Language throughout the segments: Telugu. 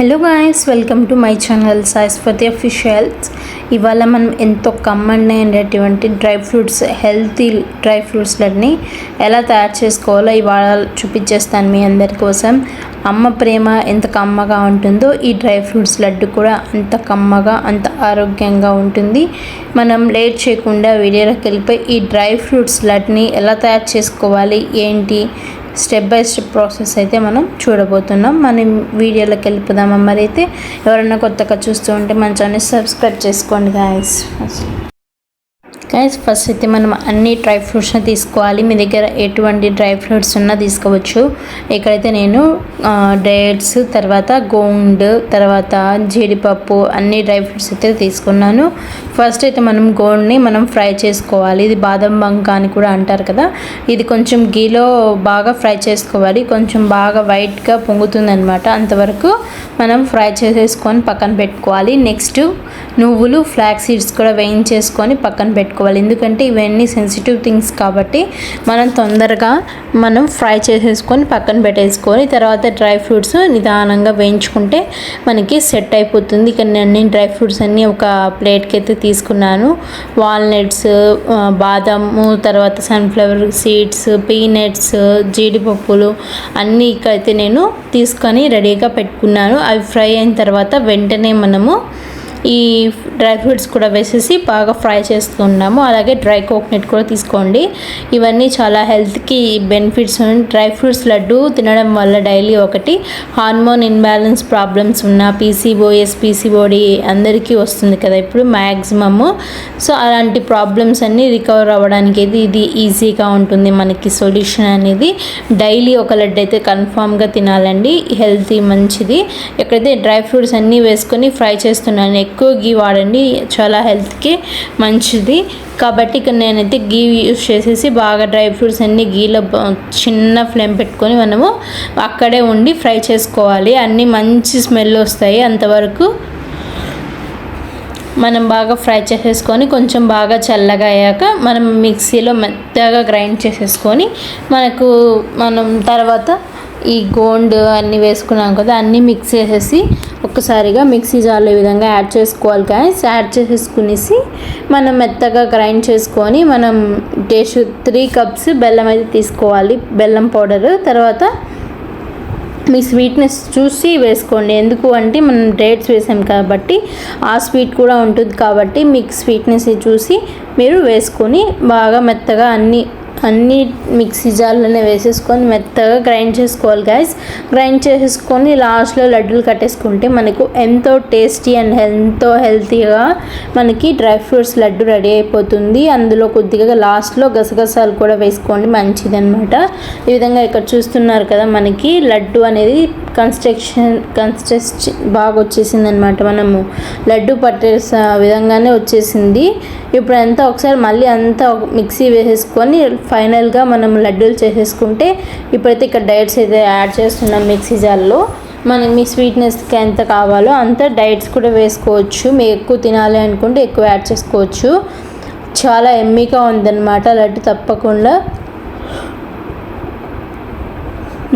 Hello guys, welcome to my channel Saiswathi officials. ఇవాళ మనం ఎంతో కమ్మనైనటువంటి డ్రై ఫ్రూట్స్, హెల్తీ డ్రై ఫ్రూట్స్లన్నీ ఎలా తయారు చేసుకోవాలో ఇవాళ చూపించేస్తాను మీ అందరి కోసం. అమ్మ ప్రేమ ఎంత కమ్మగా ఉంటుందో ఈ డ్రై ఫ్రూట్స్ లడ్డు కూడా అంత కమ్మగా, అంత ఆరోగ్యంగా ఉంటుంది. మనం లేట్ చేయకుండా వీడియోలోకి వెళ్ళిపోయి ఈ డ్రై ఫ్రూట్స్ లడ్డుని ఎలా తయారు చేసుకోవాలి, ఏంటి స్టెప్ బై స్టెప్ ప్రాసెస్ అయితే మనం చూడబోతున్నాం. మనం వీడియోలోకి వెళ్ళిపోదామా? మరి అయితే ఎవరైనా కొత్తగా చూస్తూ ఉంటే మన ఛానల్ సబ్స్క్రైబ్ చేసుకోండి గాయస్. ఫస్ట్ అయితే మనం అన్ని డ్రై ఫ్రూట్స్ని తీసుకోవాలి. మీ దగ్గర ఎటువంటి డ్రై ఫ్రూట్స్ ఉన్నా తీసుకోవచ్చు. ఇక్కడైతే నేను డేట్స్, తర్వాత గోండ్, తర్వాత జీడిపప్పు అన్ని డ్రై ఫ్రూట్స్ అయితే తీసుకున్నాను. ఫస్ట్ అయితే మనం గోండ్ని ఫ్రై చేసుకోవాలి. ఇది బాదం బంక అని కూడా అంటారు కదా. ఇది కొంచెం గీలో బాగా ఫ్రై చేసుకోవాలి. కొంచెం బాగా వైట్గా పొంగుతుంది అనమాట. అంతవరకు మనం ఫ్రై చేసేసుకొని పక్కన పెట్టుకోవాలి. నెక్స్ట్ నువ్వులు, ఫ్లాక్స్ సీడ్స్ కూడా వేయించేసుకొని పక్కన పెట్టుకోవాలి. ఎందుకంటే ఇవన్నీ సెన్సిటివ్ థింగ్స్ కాబట్టి మనం తొందరగా ఫ్రై చేసేసుకొని పక్కన పెట్టేసుకొని తర్వాత డ్రై ఫ్రూట్స్ నిదానంగా వేయించుకుంటే మనకి సెట్ అయిపోతుంది. ఇక్కడ నేను డ్రై ఫ్రూట్స్ అన్నీ ఒక ప్లేట్కి అయితే తీసుకున్నాను. వాల్నట్స్, బాదాము, తర్వాత సన్ఫ్లవర్ సీడ్స్, పీనట్స్, జీడిపప్పులు అన్నీ ఇక్కడైతే నేను తీసుకొని రెడీగా పెట్టుకున్నాను. అవి ఫ్రై అయిన తర్వాత వెంటనే మనము ఈ డ్రై ఫ్రూట్స్ కూడా వేసేసి బాగా ఫ్రై చేస్తున్నాము. అలాగే డ్రై కోకోనట్ కూడా తీసుకోండి. ఇవన్నీ చాలా హెల్త్కి బెనిఫిట్స్. డ్రై ఫ్రూట్స్ లడ్డు తినడం వల్ల డైలీ ఒకటి హార్మోన్ ఇన్బ్యాలెన్స్ ప్రాబ్లమ్స్ ఉన్న పీసీఓఎస్, పీసీఓడి అందరికీ వస్తుంది కదా ఇప్పుడు మ్యాక్సిమము. సో అలాంటి ప్రాబ్లమ్స్ అన్నీ రికవర్ అవ్వడానికి ఇది ఈజీగా ఉంటుంది. మనకి సొల్యూషన్ అనేది డైలీ ఒక లడ్డు అయితే కన్ఫామ్గా తినాలండి. హెల్తీ మంచిది. ఎక్కడైతే డ్రై ఫ్రూట్స్ అన్నీ వేసుకొని ఫ్రై చేస్తున్నాను. ఎక్కువ గీ వాడండి, చాలా హెల్త్కి మంచిది. కాబట్టి ఇక్కడ నేనైతే గీ యూస్ చేసేసి బాగా డ్రై ఫ్రూట్స్ అన్నీ గీలో చిన్న ఫ్లేమ్ పెట్టుకొని మనము అక్కడే ఉండి ఫ్రై చేసుకోవాలి. అన్నీ మంచి స్మెల్ వస్తాయి. అంతవరకు మనం బాగా ఫ్రై చేసేసుకొని కొంచెం బాగా చల్లగా అయ్యాక మనం మిక్సీలో మెత్తగా గ్రైండ్ చేసేసుకొని మనం తర్వాత ఈ గోండ్ అన్నీ వేసుకున్నాం కదా, అన్నీ మిక్స్ చేసేసి ఒక్కసారిగా మిక్సీ జార్లో ఈ విధంగా యాడ్ చేసుకోవాలి గాయస్. యాడ్ చేసేసుకునేసి మనం మెత్తగా గ్రైండ్ చేసుకొని మనం 3 కప్స్ బెల్లం అయితే తీసుకోవాలి, బెల్లం పౌడర్. తర్వాత మీ స్వీట్నెస్ చూసి వేసుకోండి. ఎందుకు అంటే మనం డేట్స్ వేసాం కాబట్టి ఆ స్వీట్ కూడా ఉంటుంది కాబట్టి మీకు స్వీట్నెస్ చూసి మీరు వేసుకొని బాగా మెత్తగా అన్నీ మిక్సీ జార్లోనే వేసేసుకొని మెత్తగా గ్రైండ్ చేసుకోవాలి గాయస్. గ్రైండ్ చేసేసుకొని లాస్ట్లో లడ్డూలు కట్టేసుకుంటే మనకు ఎంతో టేస్టీ అండ్ ఎంతో హెల్తీగా మనకి డ్రై ఫ్రూట్స్ లడ్డు రెడీ అయిపోతుంది. అందులో కొద్దిగా లాస్ట్లో గసగసాలు కూడా వేసుకోండి, మంచిది అనమాట. ఈ విధంగా ఇక్కడ చూస్తున్నారు కదా, మనకి లడ్డు అనేది కన్సిస్టెన్సీ బాగా వచ్చేసింది అనమాట. మనము లడ్డు పట్టే విధంగానే వచ్చేసింది. ఇప్పుడు అంతా ఒకసారి మళ్ళీ అంతా మిక్సీ వేసేసుకొని ఫైనల్గా మనం లడ్డూలు చేసేసుకుంటే, ఇప్పుడైతే ఇక్కడ డైట్స్ అయితే యాడ్ చేస్తున్నాం మిక్సీ జార్లో. మీ స్వీట్నెస్కి ఎంత కావాలో అంత డైట్స్ కూడా వేసుకోవచ్చు. మీరు ఎక్కువ తినాలి అనుకుంటే ఎక్కువ యాడ్ చేసుకోవచ్చు. చాలా ఎమ్మీగా ఉందన్నమాట లడ్డు. తప్పకుండా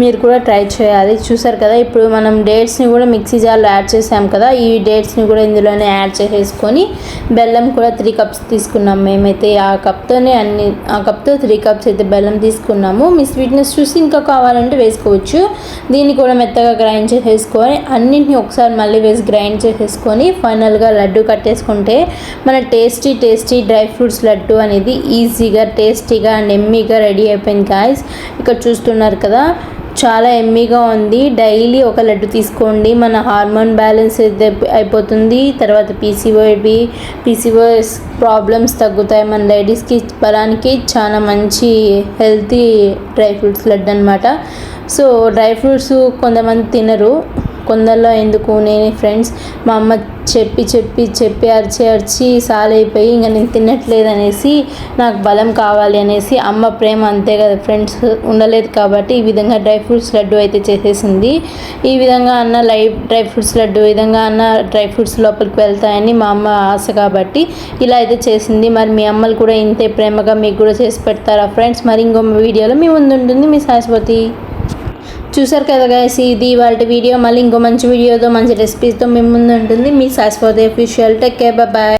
మీరు కూడా ట్రై చేయాలి. చూసారు కదా, ఇప్పుడు మనం డేట్స్ని కూడా మిక్సీ జార్లో యాడ్ చేసాం కదా, ఈ డేట్స్ని కూడా ఇందులోనే యాడ్ చేసేసుకొని బెల్లం కూడా 3 కప్స్ తీసుకున్నాం. మేమైతే ఆ కప్తో 3 కప్స్ అయితే బెల్లం తీసుకున్నాము. మీ స్వీట్నెస్ చూసి ఇంకా కావాలంటే వేసుకోవచ్చు. దీన్ని కూడా మెత్తగా గ్రైండ్ చేసేసుకొని అన్నింటినీ ఒకసారి మళ్ళీ వేసి గ్రైండ్ చేసేసుకొని ఫైనల్గా లడ్డు కట్టేసుకుంటే మన టేస్టీ డ్రై ఫ్రూట్స్ లడ్డు అనేది ఈజీగా, టేస్టీగా అండ్ ఎమ్మీగా రెడీ అయిపోయింది గాయస్. ఇక్కడ చూస్తున్నారు కదా, చాలా ఎమ్మీగా ఉంది. డైలీ ఒక లడ్డు తీసుకోండి, మన హార్మోన్ బ్యాలెన్స్ అయితే అయిపోతుంది. తర్వాత పీసీఓఎస్ ప్రాబ్లమ్స్ తగ్గుతాయి. మన లేడీస్కి బలానికి చాలా మంచి హెల్తీ డ్రై ఫ్రూట్స్ లడ్డు అనమాట. సో డ్రై ఫ్రూట్స్ కొంతమంది తినరు, కొందరిలో ఎందుకు నేనే ఫ్రెండ్స్ మా అమ్మ చెప్పి అరిచి సాలైపోయి ఇంకా నేను తినట్లేదు అనేసి, నాకు బలం కావాలి అనేసి, అమ్మ ప్రేమ అంతే కదా ఫ్రెండ్స్, ఉండలేదు కాబట్టి ఈ విధంగా డ్రై ఫ్రూట్స్ లడ్డు అయితే చేసేసింది. ఈ విధంగా అన్న డ్రై ఫ్రూట్స్ లడ్డు విధంగా అన్న డ్రై ఫ్రూట్స్ లోపలికి వెళ్తాయని మా అమ్మ ఆశ కాబట్టి ఇలా అయితే చేసింది. మరి మీ అమ్మలు కూడా ఇంతే ప్రేమగా మీకు కూడా చేసి పెడతారా ఫ్రెండ్స్? మరి ఇంకో వీడియోలో మీ ముందు ఉంటుంది మీ సాయిస్వతి. చూసారు కదా గైస్, ఇది వాళ్ళ వీడియో. మళ్ళీ ఇంకో మంచి వీడియోతో మంచి రెసిపీస్తో మేము ముందు ఉంటుంది. మీ శాశ్వత అఫీషియల్. Take care, bye.